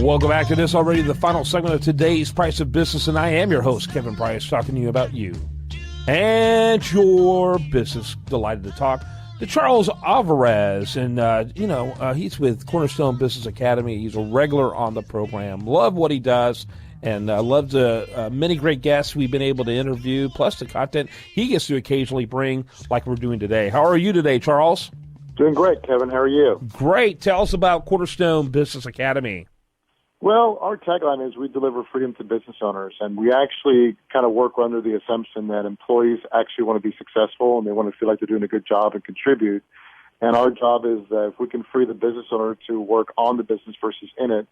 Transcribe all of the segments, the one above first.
Welcome back to this already the final segment of today's Price of Business, and I am your host, Kevin Price, talking to you about you and your business. Delighted to talk to Charles Alvarez, and he's with Cornerstone Business Academy. He's a regular on the program. Love what he does, and love the many great guests we've been able to interview, plus the content he gets to occasionally bring, like we're doing today. How are you today, Charles? Doing great, Kevin. How are you? Great. Tell us about Cornerstone Business Academy. Well, our tagline is we deliver freedom to business owners, and we actually kind of work under the assumption that employees actually want to be successful and they want to feel like they're doing a good job and contribute. And our job is that if we can free the business owner to work on the business versus in it,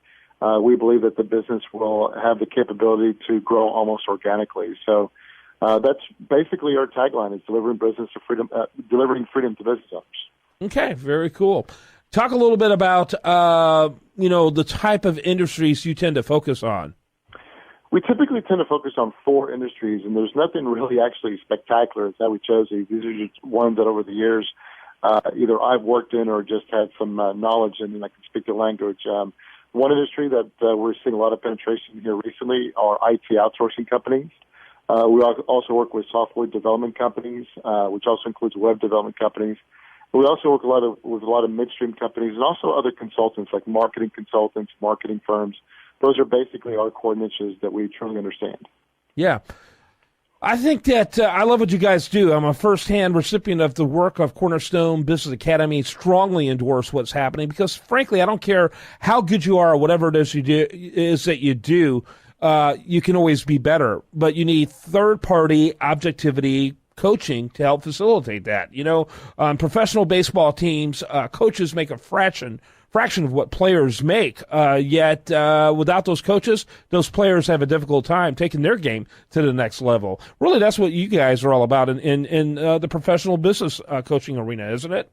we believe that the business will have the capability to grow almost organically. So that's basically our tagline: is delivering delivering freedom to business owners. Okay, very cool. Talk a little bit about, the type of industries you tend to focus on. We typically tend to focus on 4 industries, and there's nothing really actually spectacular. It's how we chose these. These are just ones that over the years either I've worked in or just had some knowledge in, and I can speak the language. One industry that we're seeing a lot of penetration here recently are IT outsourcing companies. We also work with software development companies, which also includes web development companies. We also work with a lot of midstream companies and also other consultants like marketing consultants, marketing firms. Those are basically our core niches that we truly understand. Yeah. I think that I love what you guys do. I'm a firsthand recipient of the work of Cornerstone Business Academy. Strongly endorse what's happening because, frankly, I don't care how good you are or whatever it is that you do. You can always be better, but you need third-party objectivity coaching to help facilitate that. On professional baseball teams, coaches make a fraction of what players make. Yet without those coaches, those players have a difficult time taking their game to the next level. Really, that's what you guys are all about in the professional business coaching arena, isn't it?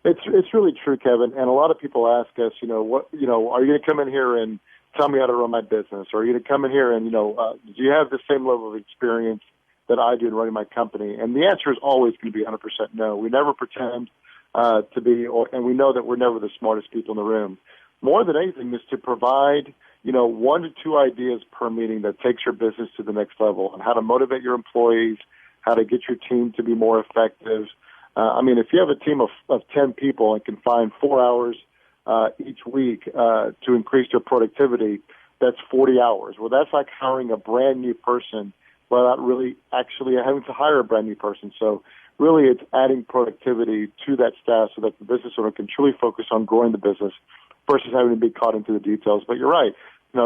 It's really true, Kevin. And a lot of people ask us, are you going to come in here and tell me how to run my business? Or are you going to come in here and, do you have the same level of experience that I do in running my company? And the answer is always going to be 100% no. We never pretend to be, and we know that we're never the smartest people in the room. More than anything is to provide, 1 to 2 ideas per meeting that takes your business to the next level, and how to motivate your employees, how to get your team to be more effective. If you have a team of 10 people and can find 4 hours each week to increase their productivity, that's 40 hours. Well, that's like hiring a brand new person without really actually having to hire a brand new person. So really it's adding productivity to that staff so that the business owner can truly focus on growing the business versus having to be caught into the details. But you're right.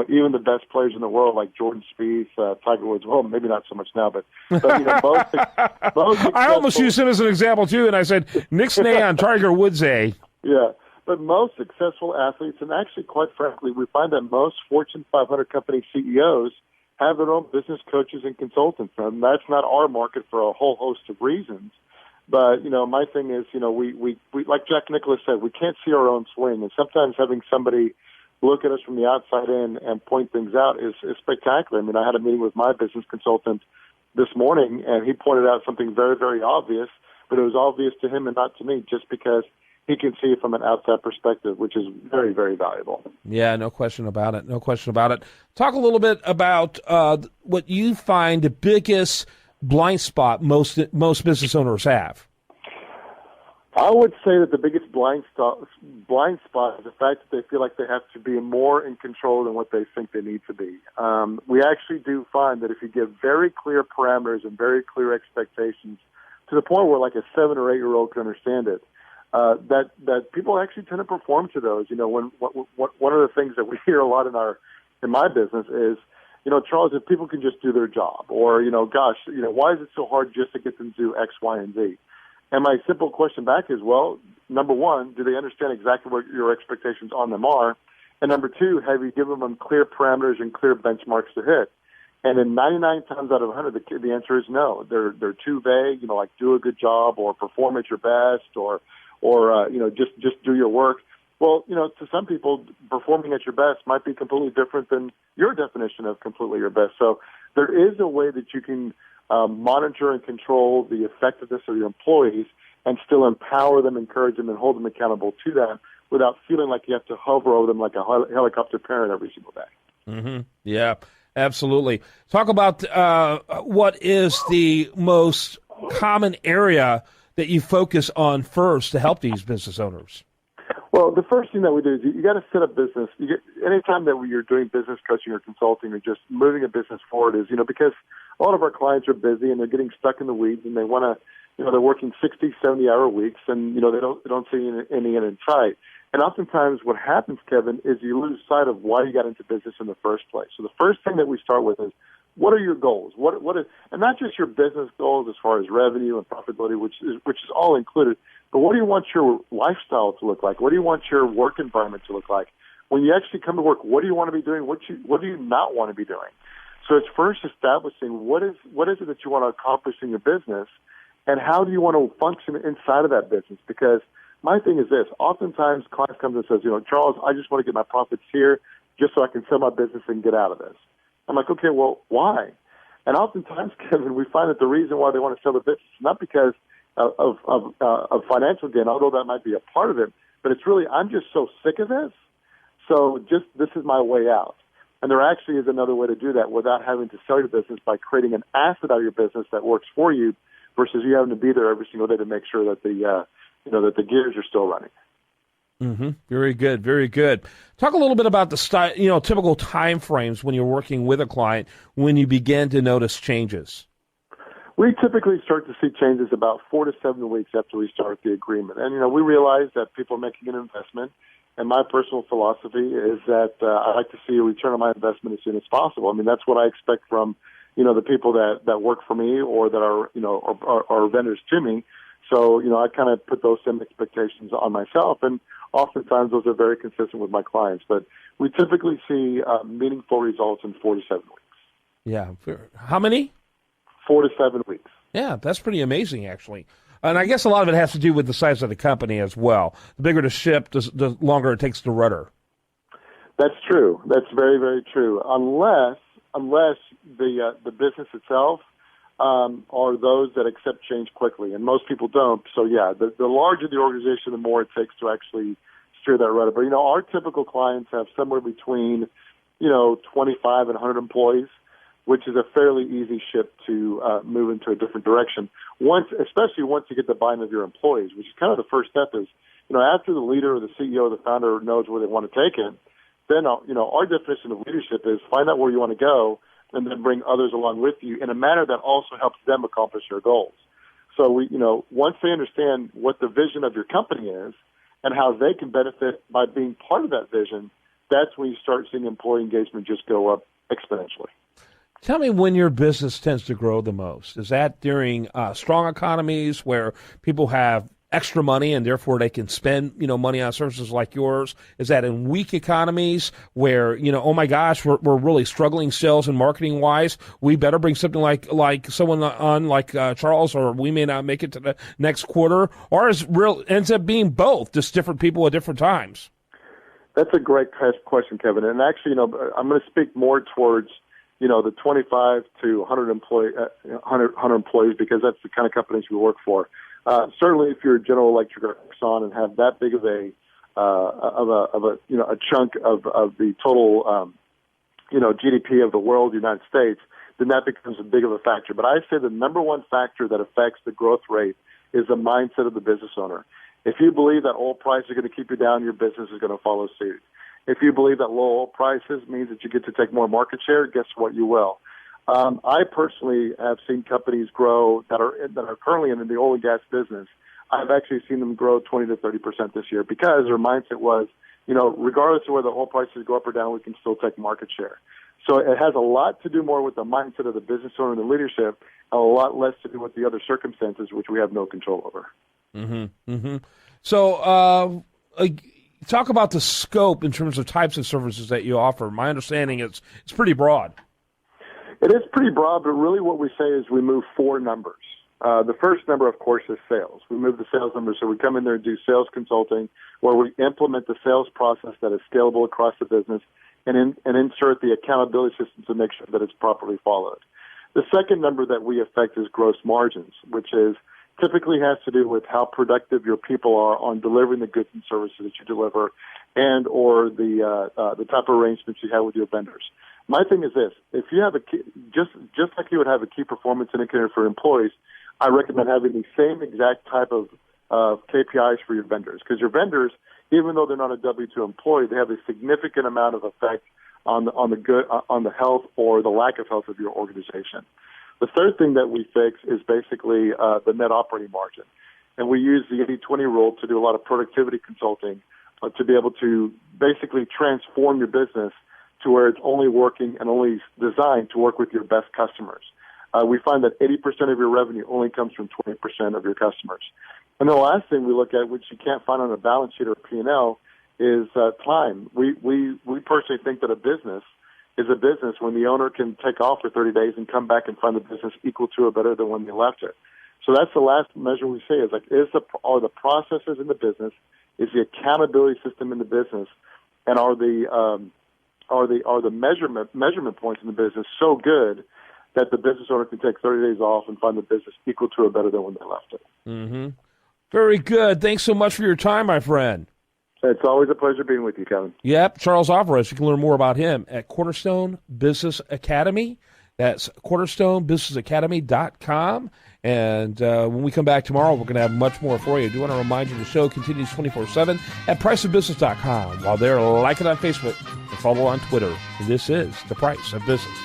Even the best players in the world like Jordan Spieth, Tiger Woods, well, maybe not so much now, but most I almost used him as an example too, and I said, Nixnay on Tiger Woods, eh? Yeah. But most successful athletes, and actually, quite frankly, we find that most Fortune 500 company CEOs have their own business coaches and consultants. And that's not our market for a whole host of reasons. But, my thing is, we like Jack Nicklaus said, we can't see our own swing. And sometimes having somebody look at us from the outside in and point things out is spectacular. I had a meeting with my business consultant this morning, and he pointed out something very, very obvious, but it was obvious to him and not to me, just because he can see it from an outside perspective, which is very, very valuable. Yeah, no question about it. No question about it. Talk a little bit about what you find the biggest blind spot most business owners have. I would say that the biggest blind spot is the fact that they feel like they have to be more in control than what they think they need to be. We actually do find that if you give very clear parameters and very clear expectations to the point where like a 7 or 8-year-old can understand it, that people actually tend to perform to those. One of the things that we hear a lot in my business is, Charles, if people can just do their job, or why is it so hard just to get them to do X, Y, and Z? And my simple question back is, well, number one, do they understand exactly what your expectations on them are? And number two, have you given them clear parameters and clear benchmarks to hit? And in 99 times out of 100, the answer is no. They're too vague, like do a good job or perform at your best or just do your work. Well, to some people, performing at your best might be completely different than your definition of completely your best. So there is a way that you can monitor and control the effectiveness of your employees and still empower them, encourage them, and hold them accountable to that without feeling like you have to hover over them like a helicopter parent every single day. Mm-hmm. Yeah, absolutely. Talk about what is the most common area that you focus on first to help these business owners. Well, the first thing that we do is you got to set up business. Anytime that you're doing business coaching or consulting or just moving a business forward is, because a lot of our clients are busy and they're getting stuck in the weeds and they want to, they're working 60, 70-hour weeks and, they don't see any end in sight. And oftentimes what happens, Kevin, is you lose sight of why you got into business in the first place. So the first thing that we start with is, what are your goals? And not just your business goals as far as revenue and profitability, which is all included, but what do you want your lifestyle to look like? What do you want your work environment to look like? When you actually come to work, what do you want to be doing? What do you not want to be doing? So it's first establishing what is it that you want to accomplish in your business, and how do you want to function inside of that business? Because my thing is this: oftentimes clients come and says, Charles, I just want to get my profits here just so I can sell my business and get out of this. I'm like, okay, well, why? And oftentimes, Kevin, we find that the reason why they want to sell the business is not because of financial gain, although that might be a part of it, but it's really, I'm just so sick of this, so this is my way out. And there actually is another way to do that without having to sell your business, by creating an asset out of your business that works for you versus you having to be there every single day to make sure that that the gears are still running. Mm-hmm. Very good, very good. Talk a little bit about the typical time frames when you're working with a client when you begin to notice changes. We typically start to see changes about 4 to 7 weeks after we start the agreement. And, we realize that people are making an investment. And my personal philosophy is that I like to see a return on my investment as soon as possible. I mean, that's what I expect from, the people that work for me or that are, are vendors to me. So, I kind of put those same expectations on myself. And oftentimes those are very consistent with my clients. But we typically see meaningful results in 4 to 7 weeks. Yeah. How many? 4 to 7 weeks. Yeah, that's pretty amazing, actually. And I guess a lot of it has to do with the size of the company as well. The bigger the ship, the longer it takes to rudder. That's true. That's very, very true. Unless the business itself are those that accept change quickly, and most people don't. So yeah, the larger the organization, the more it takes to actually steer that rudder. But our typical clients have somewhere between 25 and 100 employees, which is a fairly easy ship to move into a different direction. Especially once you get the buy-in of your employees, which is kind of the first step. Is after the leader or the CEO or the founder knows where they want to take it, then our definition of leadership is find out where you want to go, and then bring others along with you in a manner that also helps them accomplish their goals. So once they understand what the vision of your company is and how they can benefit by being part of that vision, that's when you start seeing employee engagement just go up exponentially. Tell me when your business tends to grow the most. Is that during strong economies where people have extra money and therefore they can spend, money on services like yours? Is that in weak economies where, oh my gosh, we're really struggling sales and marketing wise? We better bring something like someone on like Charles, or we may not make it to the next quarter, or ends up being both, just different people at different times? That's a great question, Kevin. And actually, I'm going to speak more towards the 25 to 100 employees, because that's the kind of companies we work for. Certainly, if you're General Electric or Exxon and have that big of a chunk of the total GDP of the world, United States, then that becomes a big of a factor. But I say the number one factor that affects the growth rate is the mindset of the business owner. If you believe that oil prices are going to keep you down, your business is going to follow suit. If you believe that low oil prices means that you get to take more market share, guess what? You will. I personally have seen companies grow that are currently in the oil and gas business. I've actually seen them grow 20 to 30% this year because their mindset was, regardless of whether oil prices go up or down, we can still take market share. So it has a lot to do more with the mindset of the business owner and the leadership, and a lot less to do with the other circumstances, which we have no control over. Mm-hmm. Mm-hmm. So, talk about the scope in terms of types of services that you offer. My understanding is it's pretty broad. It is pretty broad, but really what we say is we move 4 numbers. The first number, of course, is sales. We move the sales number, so we come in there and do sales consulting, where we implement the sales process that is scalable across the business and insert the accountability system to make sure that it's properly followed. The second number that we affect is gross margins, which is typically has to do with how productive your people are on delivering the goods and services that you deliver, and or the type of arrangements you have with your vendors. My thing is this: if you have a key, just like you would have a key performance indicator for employees, I recommend having the same exact type of KPIs for your vendors, because your vendors, even though they're not a W-2 employee, they have a significant amount of effect on the health or the lack of health of your organization. The third thing that we fix is basically the net operating margin. And we use the 80-20 rule to do a lot of productivity consulting to be able to basically transform your business to where it's only working and only designed to work with your best customers. We find that 80% of your revenue only comes from 20% of your customers. And the last thing we look at, which you can't find on a balance sheet or P&L, is time. We personally think that a business is a business when the owner can take off for 30 days and come back and find the business equal to or better than when they left it. So that's the last measure we say is like, are the processes in the business, is the accountability system in the business, and are the measurement points in the business so good that the business owner can take 30 days off and find the business equal to or better than when they left it. Mm-hmm. Very good. Thanks so much for your time, my friend. It's always a pleasure being with you, Kevin. Yep, Charles Alvarez. You can learn more about him at Cornerstone Business Academy. That's cornerstonebusinessacademy.com. And when we come back tomorrow, we're going to have much more for you. I do want to remind you the show continues 24/7 at priceofbusiness.com. While there, like it on Facebook and follow on Twitter. This is The Price of Business.